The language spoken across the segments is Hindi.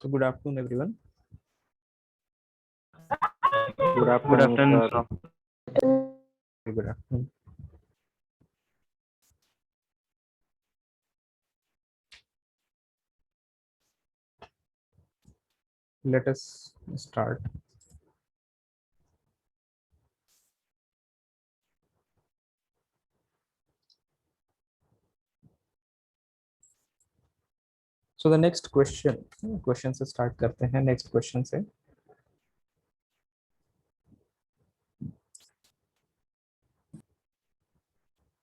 So good afternoon, everyone. Good Good afternoon, afternoon, sir. sir. Good afternoon. Let us start. So the next question से start करते हैं. Next question से.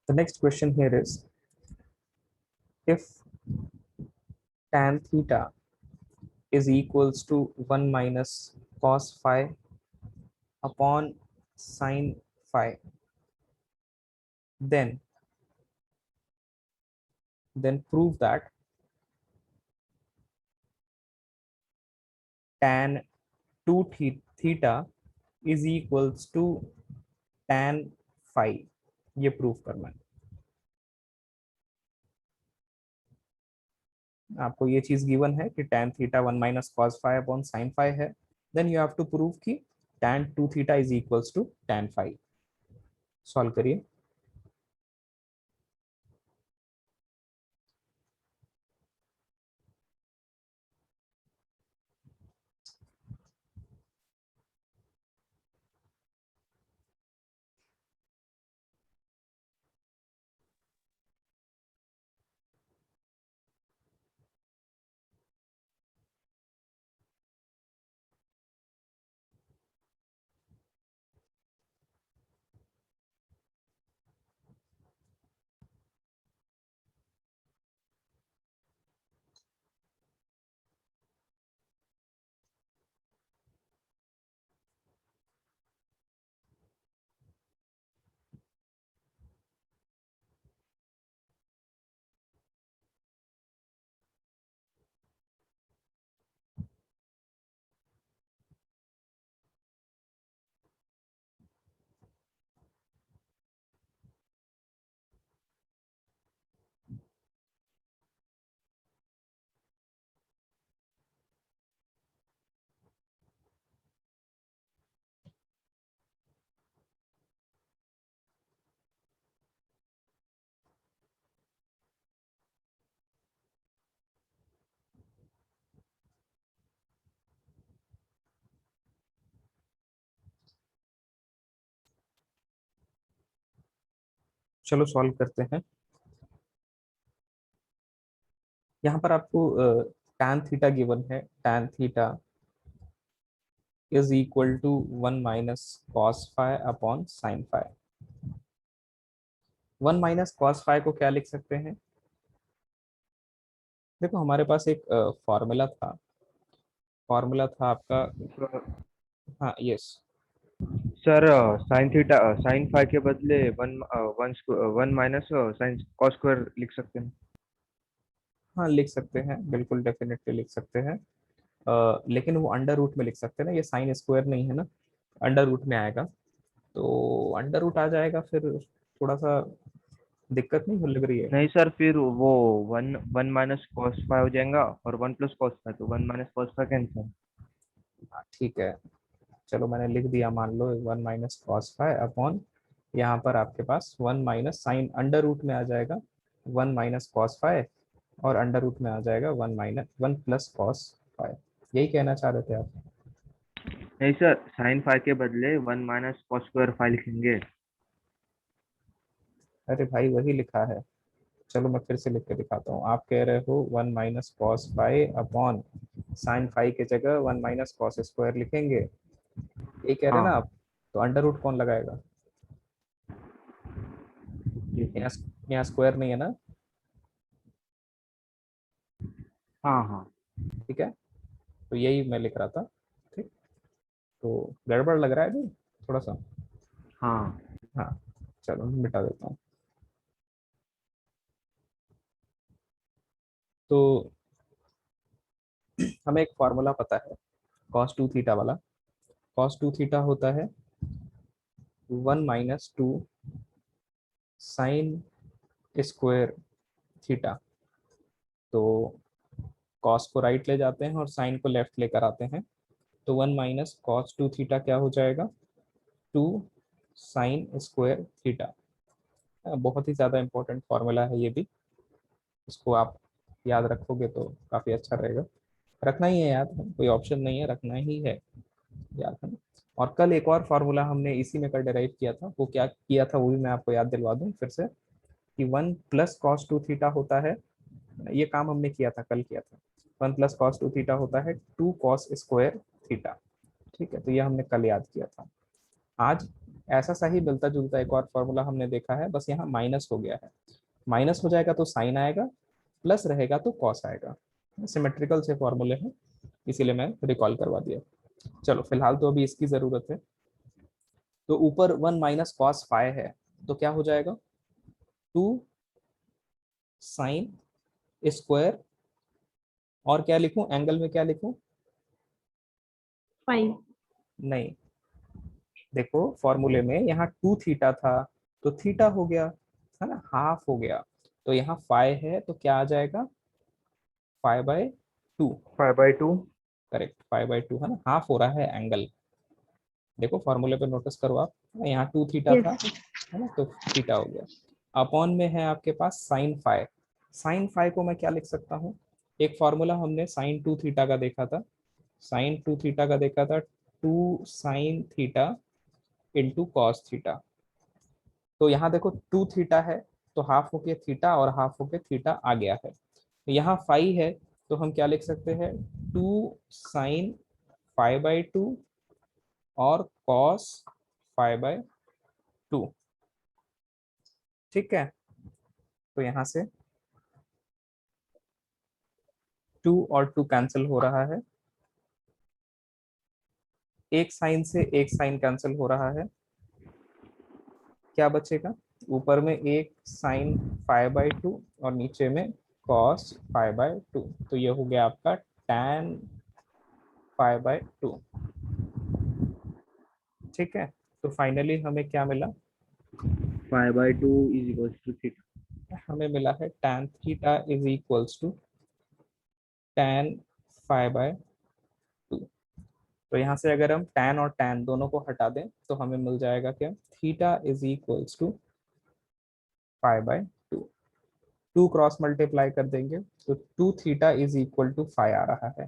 The next question here is, if tan theta is equals to 1 minus cos phi upon sin phi, then prove that tan 2 theta is equals to tan phi. ये प्रूव करना है. आपको ये चीज गिवन है कि tan theta 1 minus cos phi upon sine phi है. Then you have to prove कि tan 2 theta is equals to tan phi. Solve करिए. चलो सॉल्व करते हैं. यहाँ पर आपको tan थीटा गिवन है. tan theta is equal to 1 minus cos phi upon sine phi. 1 minus cos phi को क्या लिख सकते हैं? देखो हमारे पास एक फॉर्मूला था आपका. हाँ, yes. Sir sine theta sine phi के बदले one minus sine cos square लिख सकते हैं. हाँ, लिख सकते हैं, बिल्कुल डेफिनेटली लिख सकते हैं. लेकिन वो अंडर रूट में लिख सकते हैं ना. ये साइन स्क्वायर नहीं है ना, अंडर रूट में आएगा. तो अंडर रूट आ जाएगा, फिर थोड़ा सा दिक्कत नहीं हो लग रही है. नहीं सर, फिर वो one one minus cos phi हो जाएगा और वन प्लस कॉस फाई, तो one minus cos phi cancel. हाँ, ठीक है. चलो मैंने लिख दिया, मान लो 1 माइनस कॉस फाई अपॉन, यहाँ पर आपके पास 1 माइनस साइन अंडर रूट में आ जाएगा 1 माइनस कॉस फाई, और अंडर रूट में आ जाएगा 1 प्लस कॉस फाई. यही कहना चाह रहे थे आप? नहीं सर, साइन फाई के बदले one minus cos square phi लिखेंगे. अरे भाई, वही लिखा है. चलो मैं फिर से लिख के दिखाता हूँ. आप कह रहे हो 1 minus cos phi upon sine phi के जगह 1 माइनस कॉस स्क्वायर लिखेंगे. ये कह रहे हैं ना हाँ. आप? तो अंडर रूट कौन लगाएगा? ओके यहाँ सर. यहाँ स्क्वायर नहीं है ना. हाँ हाँ. ठीक है, तो यही मैं लिख रहा था. ठीक. तो गड़बड़ लग रहा है भाई थोड़ा सा. हाँ. हाँ, चलो मैं मिटा देता हूँ. तो हमें एक फॉर्मूला पता है cos 2 थीटा वाला. cos 2 थीटा होता है 1 माइनस 2 साइन स्क्वायर थीटा. तो कॉस को राइट ले जाते हैं और साइन को लेफ्ट लेकर आते हैं, तो 1 - cos 2 थीटा क्या हो जाएगा, 2 sin² थीटा। बहुत ही ज़्यादा इंपॉर्टेंट फॉर्मूला है ये भी, इसको आप याद रखोगे तो काफ़ी अच्छा रहेगा। रखना ही है याद, कोई ऑप्शन नहीं है, रखना ही है याद, है ना। और कल एक और फार्मूला हमने इसी में कर डिराइव किया था, वो क्या किया था वो भी मैं आपको याद दिलवा दूं फिर से, कि 1 + cos 2 थीटा होता है, ये काम हमने किया था, कल किया था। 1 + cos 2 थीटा होता है 2 cos² थीटा। ठीक है, तो ये हमने कल याद किया था। आज ऐसा सा ही मिलता जुलता एक और फॉर्मूला हमने देखा है, बस यहाँ माइनस हो गया है। माइनस हो जाएगा तो साइन आएगा, प्लस रहेगा तो कॉस आएगा। सिमेट्रिकल से फॉर्मूले हैं, इसीलिए मैं रिकॉल करवा दिया। चलो फिलहाल तो अभी इसकी जरूरत है। तो ऊपर 1 - cos 5 है, तो क्या हो जाएगा, 2 sin²। और क्या लिखूं, एंगल में क्या लिखूं, 5। नहीं, देखो फॉर्मूले में यहाँ 2 थीटा था, तो थीटा हो गया, है ना, हाफ हो गया। तो यहाँ 5 है तो क्या आ जाएगा, 5/2। 5/2। करेक्ट, 5/2 है ना, हाफ हो रहा है एंगल। देखो फॉर्मूले पे नोटिस करो आप, यहाँ 2 थीटा था, यस। है ना, तो थीटा हो गया। अपॉन में है आपके पास sin 5। sin 5 को मैं क्या लिख सकता हूँ, एक फॉर्मूला हमने sin 2 थीटा का देखा था, sin 2 थीटा का देखा था, 2 sin थीटा × cos थीटा। तो यहाँ देखो 2 थीटा है, तो हाफ होके थीटा और हाफ होके थीटा आ गया है। यहाँ 5 है, तो हम क्या लिख सकते हैं, 2 sin 5/2 और cos 5/2। ठीक है, तो यहाँ से 2 और 2 कैंसिल हो रहा है, एक साइन से एक साइन कैंसिल हो रहा है, क्या बचेगा, ऊपर में एक sin 5/2 और नीचे में cos 5/2। तो ये हो गया आपका tan 5/2। ठीक है, तो फाइनली हमें क्या मिला, 5/2 इज इक्वल्स टू थीटा। हमें मिला है tan θ = tan 5/2। तो यहाँ से अगर हम tan और tan दोनों को हटा दें तो हमें मिल जाएगा क्या, θ = 5/2। 2 क्रॉस मल्टीप्लाई कर देंगे तो 2θ = 5 आ रहा है।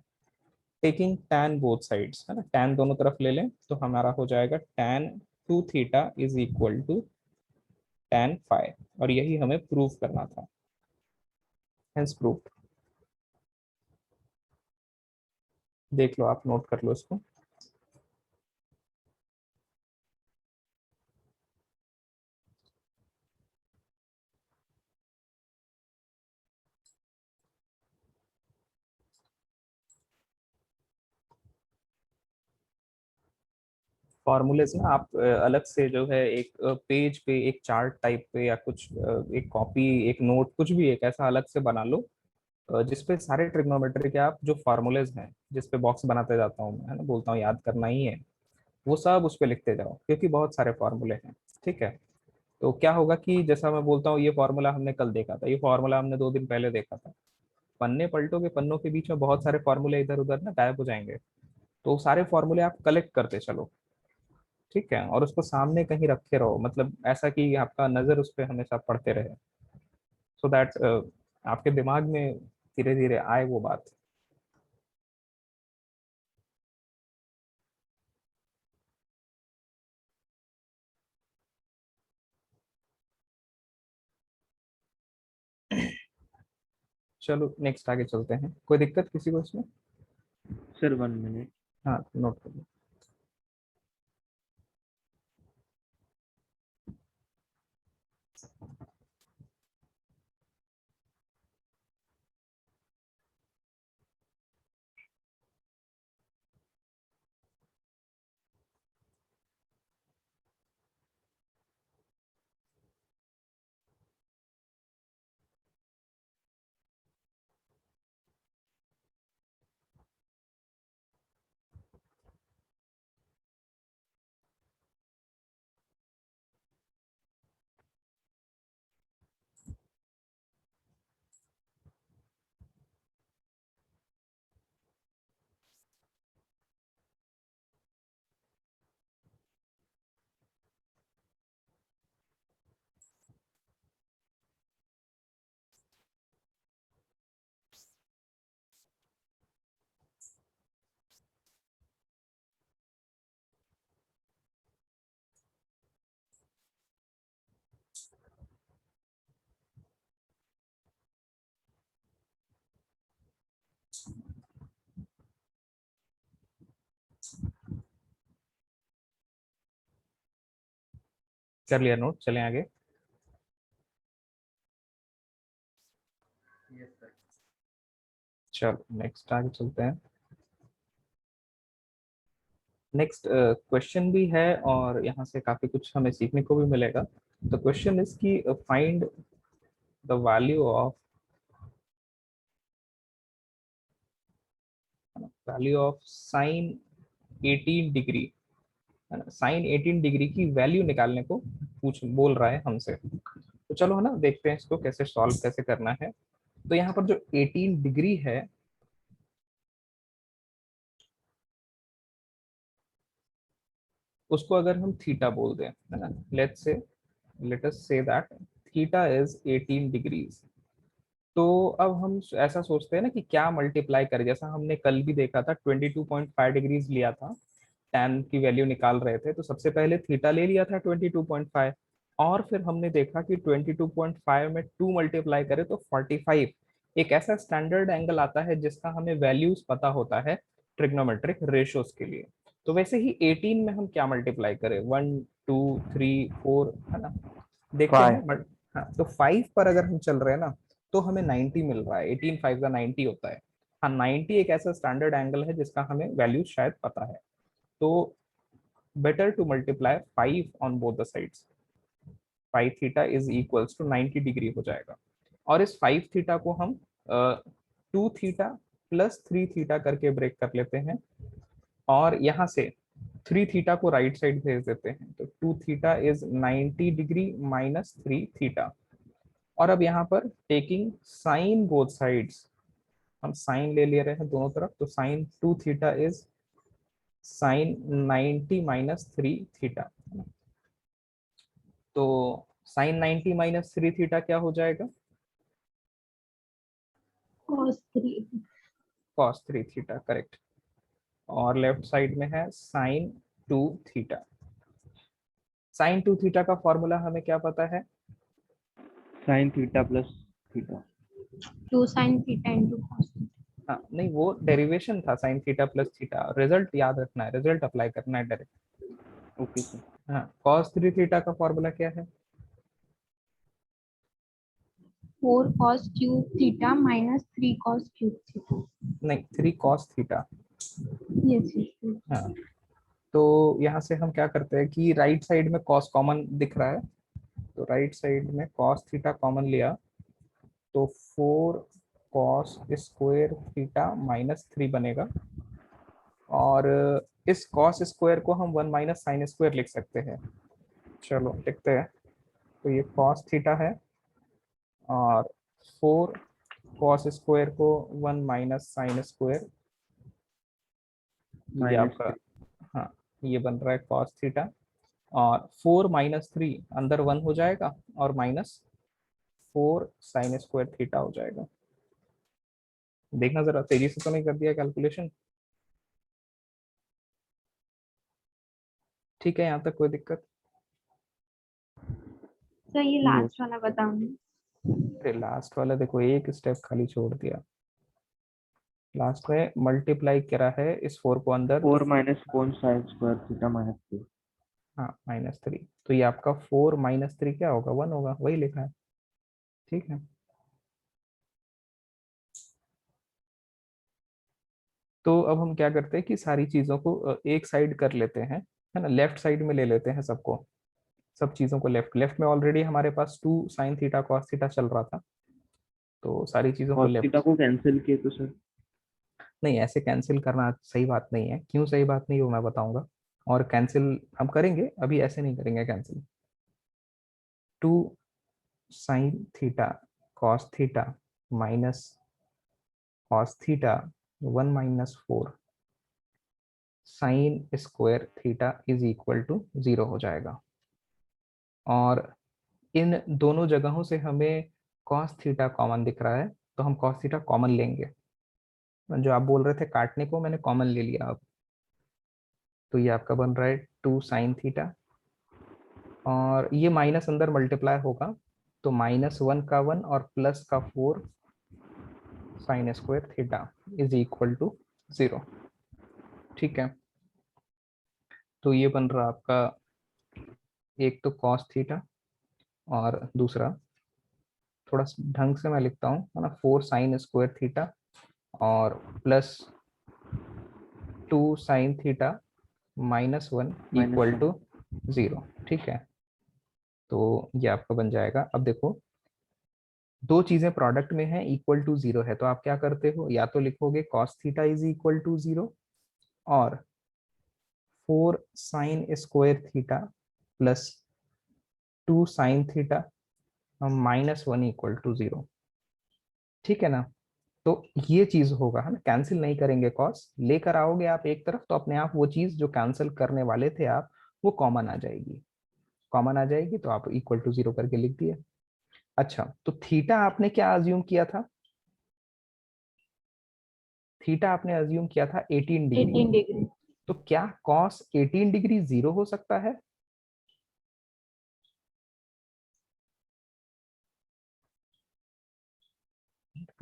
टेकिंग tan बोथ साइड्स, है ना, tan दोनों तरफ ले लें तो हमारा हो जाएगा tan 2θ = tan 5, और यही हमें प्रूव करना था, हेंस प्रूव्ड। देख लो आप, नोट कर लो इसको। फॉर्मूलेज ना आप अलग से जो है एक पेज पे एक चार्ट टाइप पे या कुछ एक कॉपी एक नोट कुछ भी एक ऐसा अलग से बना लो, जिसपे सारे ट्रिग्नोमेट्री के आप जो फॉर्मूलेज हैं, जिसपे बॉक्स बनाते जाता हूँ मैं, है ना, बोलता हूँ याद करना ही है, वो सब उस पे लिखते जाओ, क्योंकि बहुत सारे फॉर्मूले हैं। ठीक है, तो क्या होगा कि जैसा मैं बोलता हूँ, ये फॉर्मूला हमने कल देखा था, ये फॉर्मूला हमने 2 दिन पहले देखा था, पन्ने पलटोगे, पन्नों के बीच में बहुत सारे फॉर्मूले इधर उधर ना गायब हो जाएंगे, तो सारे फॉर्मूले आप कलेक्ट करते चलो। ठीक है, और उसको सामने कहीं रखे रहो, मतलब ऐसा कि आपका नजर उस पर हमेशा पड़ते रहे, सो दैट आपके दिमाग में धीरे धीरे आए वो बात। चलो नेक्स्ट आगे चलते हैं, कोई दिक्कत किसी को इसमें। Sir 1 minute. हाँ नोट कर लो। कर लिया नोट, चलें आगे। चलो नेक्स्ट आगे चलते हैं। नेक्स्ट क्वेश्चन भी है और यहाँ से काफी कुछ हमें सीखने को भी मिलेगा। तो क्वेश्चन इज कि find the value of sine 18 degree, है ना, साइन 18 डिग्री की वैल्यू निकालने को पूछ बोल रहा है हमसे। तो चलो है ना, देखते हैं इसको कैसे सॉल्व कैसे करना है। तो यहाँ पर जो 18 डिग्री है, उसको अगर हम थीटा बोल दें, है ना, let us say that theta is 18 degrees. तो अब हम ऐसा सोचते हैं ना कि क्या मल्टीप्लाई करें, जैसा हमने कल भी देखा था 22.5 डिग्रीज लिया था, tan की वैल्यू निकाल रहे थे, तो सबसे पहले थीटा ले लिया था 22.5, और फिर हमने देखा कि 22.5 में 2 मल्टीप्लाई करें तो 45। एक ऐसा स्टैंडर्ड एंगल आता है जिसका हमें वैल्यूज पता होता है ट्रिग्नोमेट्रिक रेशियोज के लिए। तो वैसे ही 18 में हम क्या मल्टीप्लाई करें, 1 2 3 4, है ना, देखते हैं। 5। बट हाँ, तो 5 पर अगर हम चल रहे हैं ना, तो हमें 90 मिल रहा है, 18 5 का 90 होता है। हाँ, 90 एक ऐसा स्टैंडर्ड एंगल है जिसका हमें वैल्यू शायद पता है। तो better to multiply 5 on both the sides, 5 theta is equals to 90 degree हो जाएगा। और इस 5 थीटा को हम 2 थीटा प्लस 3 थीटा करके ब्रेक कर लेते हैं, और यहाँ से 3 थीटा को राइट साइड भेज देते हैं, तो 2 theta is 90 degree minus 3 theta. और अब यहाँ पर टेकिंग साइन बोथ साइड्स, हम साइन ले ले रहे हैं दोनों तरफ, तो sine 2 theta is sine 90 minus 3 theta. तो साइन 90 माइनस 3 थीटा क्या हो जाएगा, cos 3। Cos 3 theta, correct. और लेफ्ट साइड में है साइन 2 थीटा। साइन 2 थीटा का फॉर्मूला हमें क्या पता है, sine theta plus theta. 2 sin theta into cos theta। हाँ नहीं, वो डेरिवेशन था sine theta plus theta, result याद रखना है, रिजल्ट अप्लाई करना है डायरेक्ट। Okay sir. हाँ, कॉस 3 थीटा का फॉर्मूला क्या है, 4 cos cube theta minus 3 cos cube theta। नहीं, 3 कॉस थीटा। yes yes। हाँ, तो यहाँ से हम क्या करते हैं कि राइट साइड में कॉस कॉमन दिख रहा है, तो राइट साइड में कॉस थीटा कॉमन लिया, तो 4 कॉस स्क्वायर थीटा माइनस 3 बनेगा। और इस कॉस स्क्वायर को हम 1 माइनस साइन स्क्वायर लिख सकते हैं। चलो लिखते हैं। तो ये कॉस थीटा है, और 4 कॉस स्क्वायर को 1 माइनस साइन स्क्वायर, ये माइनस आपका, 3। हाँ, ये बन रहा है कॉस थीटा। और 4 माइनस 3 अंदर 1 हो जाएगा, और माइनस 4 साइन स्क्वायर थीटा हो जाएगा। देखना जरा, तेजी से तो नहीं कर दिया कैलकुलेशन, ठीक है यहाँ तक कोई दिक्कत। सर ये नो। लास्ट वाला बताऊंगी। फिर लास्ट वाला देखो, एक स्टेप खाली छोड़ दिया, लास्ट में मल्टीप्लाई करा है इस 4 को अंदर, तो 4 माइनस कौन साइन स्क्वायर थीटा माइनस 3। हाँ -3, तो ये आपका 4 माइनस 3 क्या होगा, 1 होगा, वही लिखा है, ठीक है। तो अब हम क्या करते हैं कि सारी चीजों को एक साइड कर लेते हैं, है ना, लेफ्ट साइड में ले लेते हैं सबको, सब चीजों को लेफ्ट लेफ्ट में। ऑलरेडी हमारे पास 2 साइन थीटा कॉस थीटा चल रहा था, तो सारी चीजों को कॉस थीटा लेफ्ट। को कैंसिल किए तो सर। नहीं, ऐसे कैंसिल करना सही बात नहीं है, क्यों सही बात नहीं है वो मैं बताऊंगा। और कैंसिल हम करेंगे, अभी ऐसे नहीं करेंगे cancel. 2 sine theta cos theta minus cos theta 1 minus 4 sine square theta is equal to 0 हो जाएगा। और इन दोनों जगहों से हमें कॉस थीटा कॉमन दिख रहा है, तो हम कॉस थीटा कॉमन लेंगे। जो आप बोल रहे थे काटने को, मैंने कॉमन ले लिया अब। तो ये आपका बन रहा है 2 साइन थीटा, और ये माइनस अंदर मल्टीप्लाई होगा, तो -1 का 1 और प्लस का 4 sine square theta is equal to 0, ठीक है। तो ये बन रहा आपका एक तो कॉस थीटा और दूसरा थोड़ा ढंग से मैं लिखता हूँ, है ना, 4 साइन स्क्वायर थीटा और plus 2 sine theta -1 equal -1। To 0। ठीक है, तो ये आपका बन जाएगा। अब देखो, दो चीजें प्रोडक्ट में है, इक्वल टू 0 है, तो आप क्या करते हो, या तो लिखोगे cos theta is equal to 0 और 4 sine square theta plus 2 sine theta -1 equal to 0। ठीक है ना, तो ये चीज होगा, है ना, कैंसिल नहीं करेंगे, कॉस लेकर आओगे आप एक तरफ तो अपने आप वो चीज जो कैंसिल करने वाले थे आप, वो कॉमन आ जाएगी। कॉमन आ जाएगी तो आप इक्वल टू 0 करके लिख दिए। अच्छा, तो थीटा आपने क्या अज्यूम किया था, थीटा आपने अज्यूम किया था 18 डिग्री। 18 डिग्री। तो क्या कॉस 18 डिग्री 0 हो सकता है?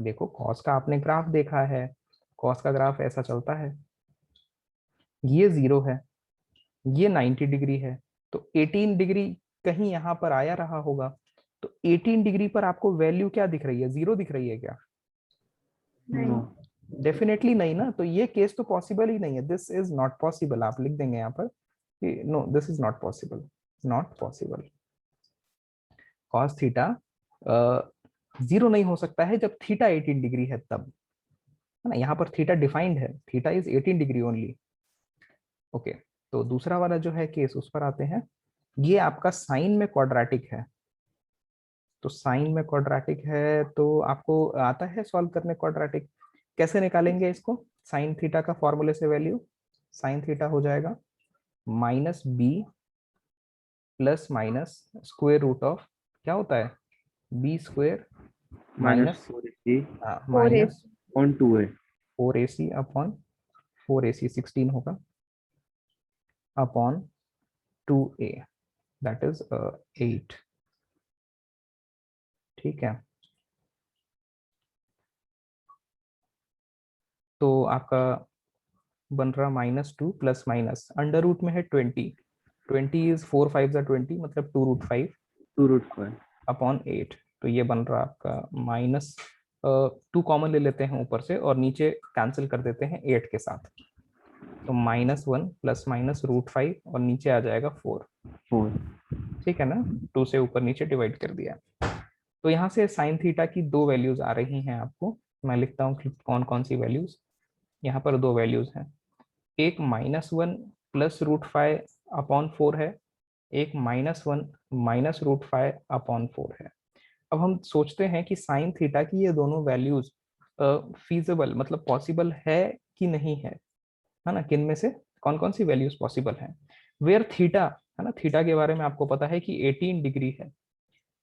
देखो, कॉस का आपने ग्राफ देखा है, कॉस का ग्राफ ऐसा चलता है, ये 0 है, ये 90 डिग्री है, तो 18 डिग्री कहीं यहाँ पर आया रहा होगा। तो 18 डिग्री पर आपको वैल्यू क्या दिख रही है, 0 दिख रही है क्या? नहीं। डेफिनेटली नहीं ना, तो ये केस तो पॉसिबल ही नहीं है, दिस इज नॉट पॉसिबल। आप लिख देंगे यहाँ पर कि no, this is not possible, not possible. Cos theta 0 नहीं हो सकता है जब थीटा 18 डिग्री है तब, है ना, यहाँ पर थीटा डिफाइंड है, theta is 18 degree only. Okay, तो दूसरा वाला जो है केस, उस पर आते हैं। ये आपका साइन में क्वाड्रेटिक है, तो साइन में क्वाड्रेटिक है तो आपको आता है सॉल्व करने क्वाड्रेटिक, कैसे निकालेंगे इसको, साइन थीटा का फॉर्मूले से वैल्यू, साइन थीटा हो जाएगा -b plus minus square root of, क्या होता है, b square minus -4ac four A. Minus on 2a। 4ac upon 4ac 16 होगा अपॉन 2a, दैट इज 8। ठीक है, तो आपका बन रहा -2 प्लस माइनस अंडर रूट में है 20, 20 इज 4 5 20, मतलब 2√5 2√5। अपॉन 8। तो ये बन रहा आपका माइनस 2 कॉमन ले लेते हैं ऊपर से और नीचे कैंसिल कर देते हैं 8 के साथ, तो -1 प्लस माइनस √5 और नीचे आ जाएगा 4। 4। ठीक है ना, 2 से ऊपर नीचे डिवाइड कर दिया। तो यहाँ से साइन थीटा की दो वैल्यूज आ रही हैं आपको, मैं लिखता हूँ कि कौन कौन सी वैल्यूज। यहाँ पर दो वैल्यूज हैं, एक -1 प्लस √5 अपॉन 4 है, एक -1 माइनस √5 अपॉन 4 है। अब हम सोचते हैं कि साइन थीटा की ये दोनों वैल्यूज फीजिबल, मतलब पॉसिबल है कि नहीं है ना, किन में से कौन कौन सी वैल्यूज पॉसिबल हैं, वेयर थीटा, है ना, थीटा के बारे में आपको पता है कि 18 डिग्री है,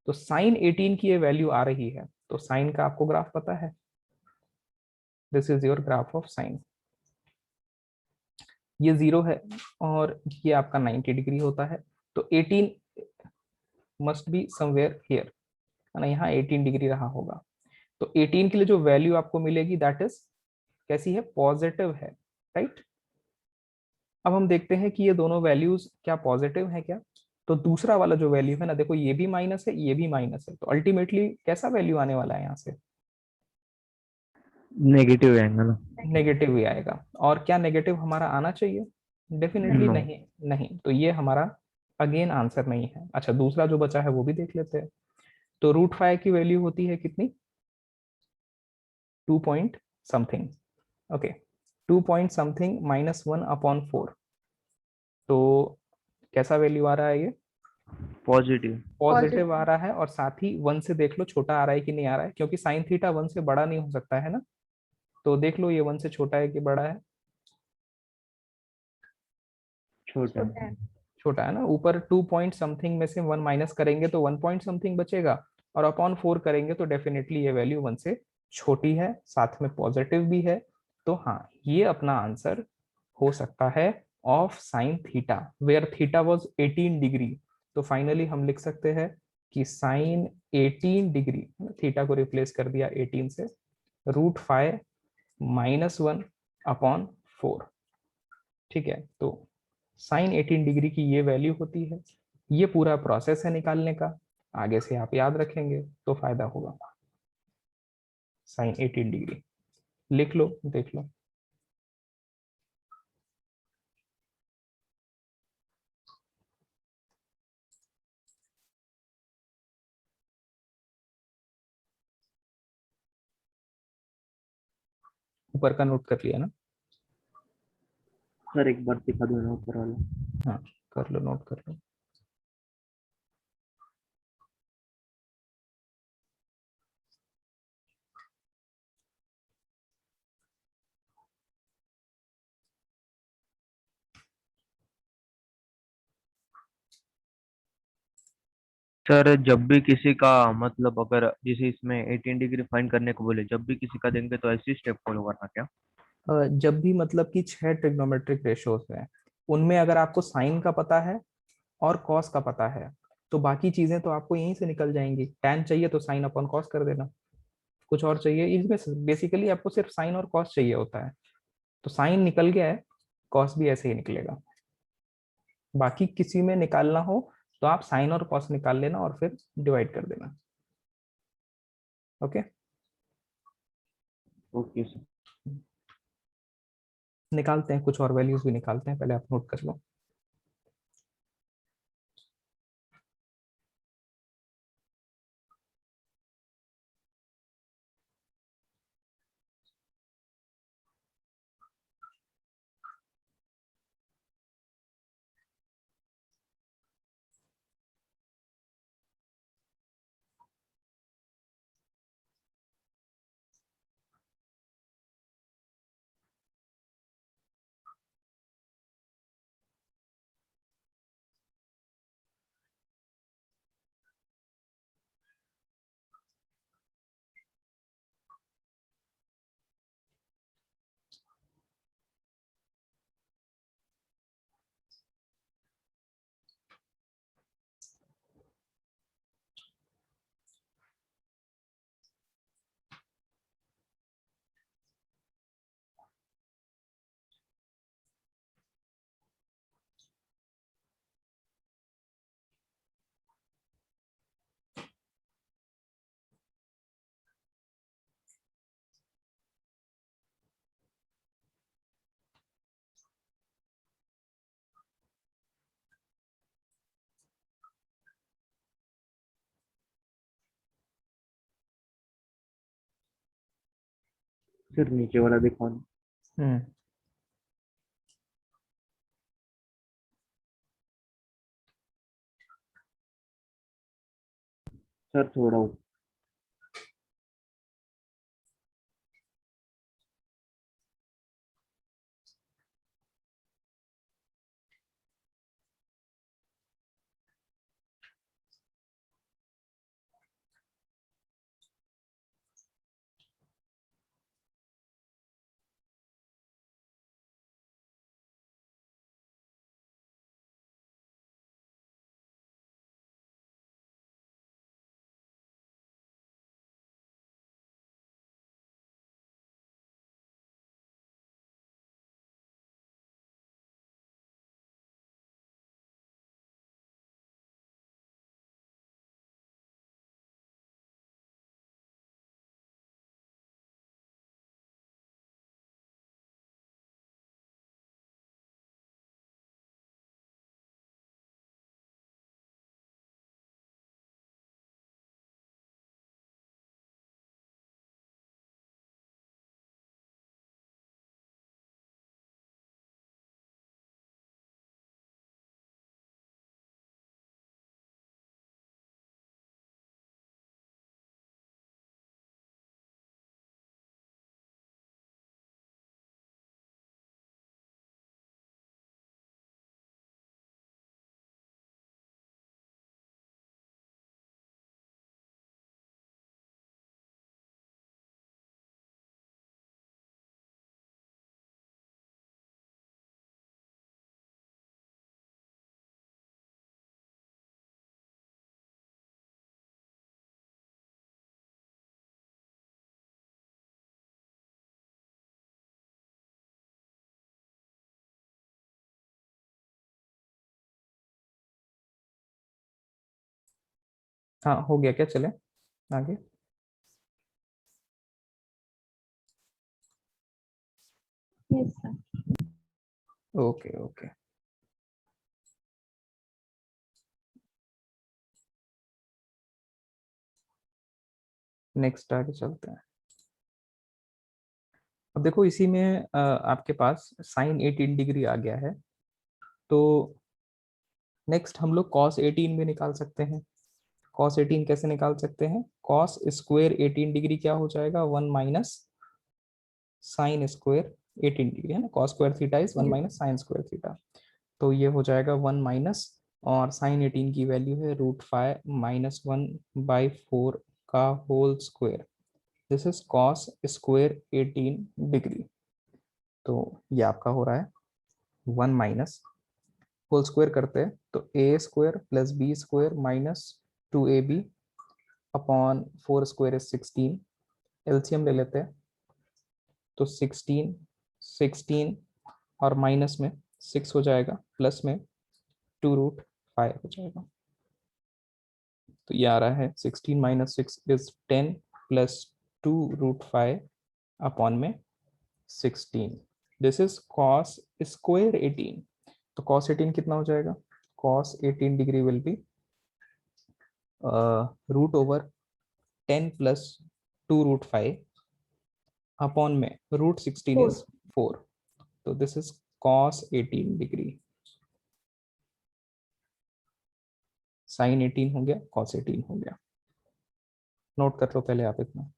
तो साइन 18 की ये वैल्यू आ रही है, तो साइन का आपको ग्राफ पता है, this is your graph of sine. ये 0 है और ये आपका 90 डिग्री होता है, तो 18 मस्ट बी समवेयर हियर, है ना, यहाँ 18 डिग्री रहा होगा। तो 18 के लिए जो वैल्यू आपको मिलेगी दैट इज कैसी है, पॉजिटिव है, राइट। अब हम देखते हैं कि ये दोनों वैल्यूज क्या पॉजिटिव है क्या। तो दूसरा वाला जो वैल्यू है ना, देखो ये भी माइनस है, ये भी माइनस है, तो अल्टीमेटली कैसा वैल्यू आने वाला है यहाँ से, नेगेटिव आएगा ना। नेगेटिव ही आएगा। और क्या नेगेटिव हमारा आना चाहिए, डेफिनेटली नो। नहीं, नहीं, तो ये हमारा अगेन आंसर नहीं है। अच्छा, दूसरा जो बचा है वो भी देख लेते हैं। तो √5 की वैल्यू होती है कितनी, 2 point something, okay, 2 point something -1 upon 4, तो कैसा वैल्यू आ रहा है ये, पॉजिटिव। पॉजिटिव आ रहा है, और साथ ही 1 से देख लो छोटा आ रहा है कि नहीं आ रहा है, क्योंकि साइन थीटा 1 से बड़ा नहीं हो सकता है ना, तो देख लो ये 1 से छोटा है कि बड़ा है, छोटा। छोटा है। छोटा है ना। ऊपर 2 पॉइंट समथिंग में से 1 माइनस करेंगे तो 1 पॉइंट समथिंग बचेगा, और अपॉन 4 करेंगे तो डेफिनेटली ये वैल्यू 1 से छोटी है, साथ में पॉजिटिव भी है। तो हाँ, ये अपना आंसर हो सकता है of sine theta where theta was 18 degree. तो फाइनली हम लिख सकते हैं कि साइन 18 डिग्री, थीटा को रिप्लेस कर दिया 18 से, √5 -1 अपॉन 4। ठीक है, तो साइन 18 डिग्री की ये वैल्यू होती है। ये पूरा प्रोसेस है निकालने का, आगे से आप याद रखेंगे तो फायदा होगा। साइन 18 डिग्री लिख लो, देख लो। ऊपर का नोट कर लिया ना? सर एक बार दिखा दो ना ऊपर वाला। हाँ, कर लो, नोट कर लो। सर जब भी किसी का मतलब अगर जैसे इसमें 18 डिग्री फाइंड करने को बोले, जब भी किसी का देंगे तो ऐसी स्टेप फॉलो करना क्या? जब भी मतलब कि 6 ट्रिग्नोमेट्रिक रेशियोज हैं, उनमें अगर आपको साइन का पता है और कॉस का पता है, तो बाकी चीजें तो आपको यहीं से निकल जाएंगी। टैन चाहिए तो साइन अपॉन कॉस कर देना, कुछ और चाहिए इसमें बेसिकली आपको सिर्फ साइन और कॉस चाहिए होता है। तो साइन निकल गया है, कॉस भी ऐसे ही निकलेगा। बाकी किसी में निकालना हो तो आप साइन और कॉस निकाल लेना और फिर डिवाइड कर देना। Okay, okay sir. निकालते हैं, कुछ और वैल्यूज भी निकालते हैं, पहले आप नोट कर लो। फिर नीचे वाला दिखाओ ना। हम्म। सर थोड़ा हाँ हो गया क्या, चले आगे। Yes sir. Okay okay, next आगे चलते हैं। अब देखो इसी में आपके पास साइन 18 डिग्री आ गया है, तो नेक्स्ट हम लोग कॉस 18 भी निकाल सकते हैं। कॉस 18 कैसे निकाल सकते हैं, कॉस स्क्वायर 18 डिग्री क्या हो जाएगा, 1 माइनस साइन स्क्वायर 18 डिग्री, है ना, cos square theta is 1 yes. Minus sign square theta. तो ये हो जाएगा 1 माइनस, और साइन 18 की वैल्यू है √5 - 1/4 का whole square. This is cos square 18 degree. तो ये आपका हो रहा है 1 माइनस, होल स्क्वायर करते हैं तो A square plus B square minus 2ab upon 4 square is 16। LCM ले लेते हैं तो 16 और माइनस में 6 हो जाएगा, प्लस में 2√5 हो जाएगा। तो ये आ रहा है 16 माइनस 6 इज 10 प्लस 2√5 अपॉन में 16। This is cos square 18। तो कॉस 18 कितना हो जाएगा, cos 18 degree will be √10 plus 2√5 upon में √16 4। इज 4। तो this is cos 18 degree. Sine 18 हो गया, कॉस 18 हो गया। नोट कर लो पहले आप इतना।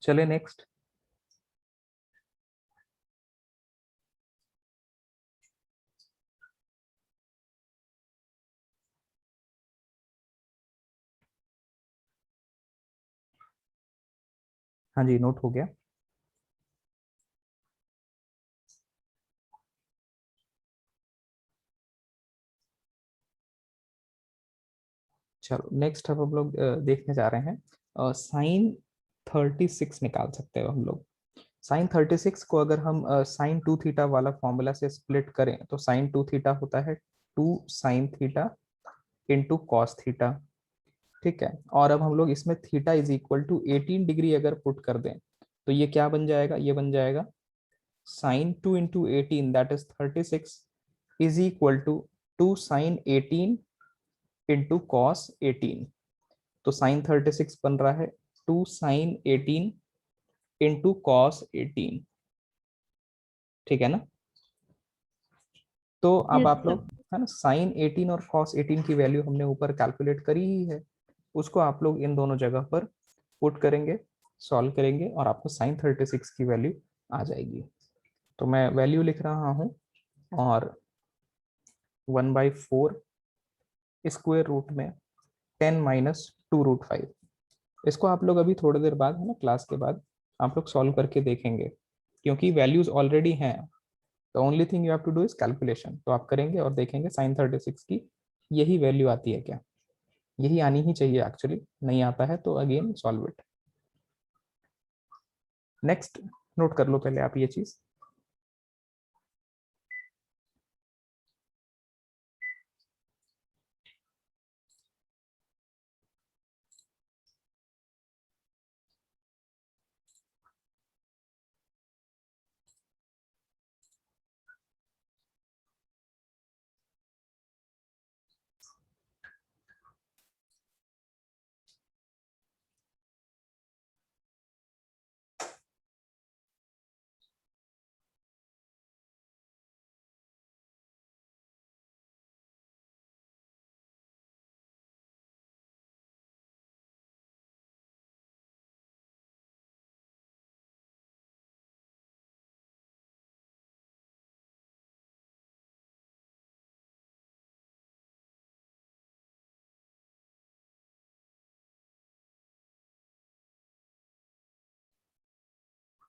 चले नेक्स्ट। हाँ जी, नोट हो गया। चलो नेक्स्ट अब हम लोग देखने जा रहे हैं साइन 36 निकाल सकते हैं हम लोग। साइन 36 को अगर हम साइन 2 थीटा वाला फॉर्मूला से स्प्लिट करें तो साइन 2 थीटा होता है 2 sine theta into cos theta. ठीक है, और अब हम लोग इसमें theta is equal to 18 degree अगर पुट कर दें तो ये क्या बन जाएगा, ये बन जाएगा sine 2 into 18 that is 36 is equal to 2 sine 18 into cos 18। तो साइन 36 बन रहा है 2 साइन 18 इंटू कॉस 18। ठीक है ना। तो अब यस आप सर। लोग, है ना, साइन 18 और कॉस 18 की वैल्यू हमने ऊपर कैलकुलेट करी ही है, उसको आप लोग इन दोनों जगह पर पुट करेंगे, सॉल्व करेंगे और आपको साइन 36 की वैल्यू आ जाएगी। तो मैं वैल्यू लिख रहा हूँ, और 1/4 स्क्वायर रूट में 10 माइनस 2√5। इसको आप लोग अभी थोड़ी देर बाद, है ना, क्लास के बाद आप लोग सॉल्व करके देखेंगे, क्योंकि वैल्यूज ऑलरेडी हैं। The only thing you have to do is calculation. तो आप करेंगे और देखेंगे साइन 36 की यही वैल्यू आती है क्या, यही आनी ही चाहिए एक्चुअली, नहीं आता है तो again solve it. Next, note कर लो पहले आप ये चीज।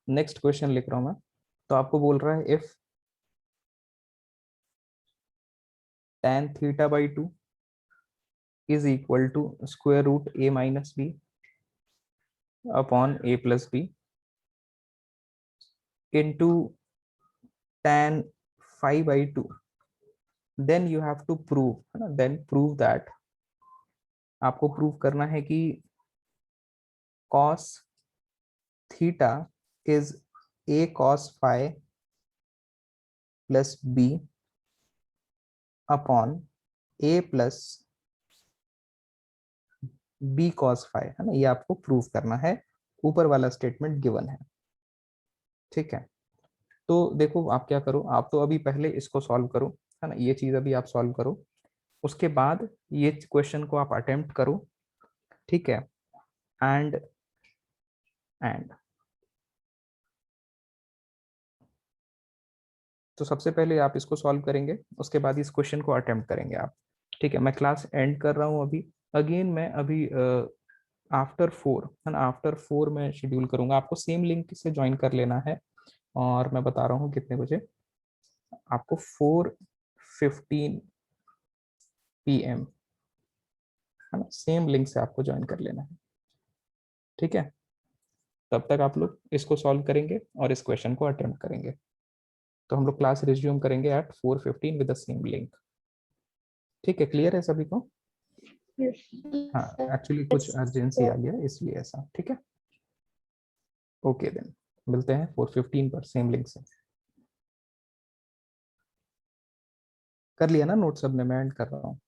नेक्स्ट क्वेश्चन लिख रहा हूं मैं। तो आपको बोल रहा है if tan theta by 2 is equal to square root a minus B upon a plus B into tan five by 2, then you have to prove, है ना, देन प्रूव दैट, आपको प्रूव करना है कि cos theta is a cos phi plus b upon a plus b cos phi, है ना, ये आपको प्रूव करना है। ऊपर वाला स्टेटमेंट गिवन है, ठीक है। तो देखो आप क्या करो, आप तो अभी पहले इसको सॉल्व करो, है ना, ये चीज अभी आप सॉल्व करो, उसके बाद ये क्वेश्चन को आप अटेम्प्ट करो, ठीक है। एंड एंड तो सबसे पहले आप इसको सॉल्व करेंगे, उसके बाद इस क्वेश्चन को अटेम्प्ट करेंगे आप, ठीक है। मैं क्लास एंड कर रहा हूँ अभी। अगेन मैं अभी आफ्टर 4, है ना, आफ्टर 4 मैं शेड्यूल करूंगा, आपको सेम लिंक से ज्वाइन कर लेना है। और मैं बता रहा हूँ कितने बजे, आपको 4:15 PM, है ना, सेम लिंक से आपको ज्वाइन कर लेना है, ठीक है। तब तक आप लोग इसको सॉल्व करेंगे और इस क्वेश्चन को अटेम्प्ट करेंगे। तो हम लोग क्लास रिज्यूम करेंगे at 4:15 with the same link, ठीक है। क्लियर है सभी को? Yes. हाँ, एक्चुअली कुछ अर्जेंसी आ गया इसलिए ऐसा, ठीक है। ओके देन, मिलते हैं 4:15 पर सेम लिंक से। कर लिया ना नोट सबने? मैं एंड कर रहा हूँ।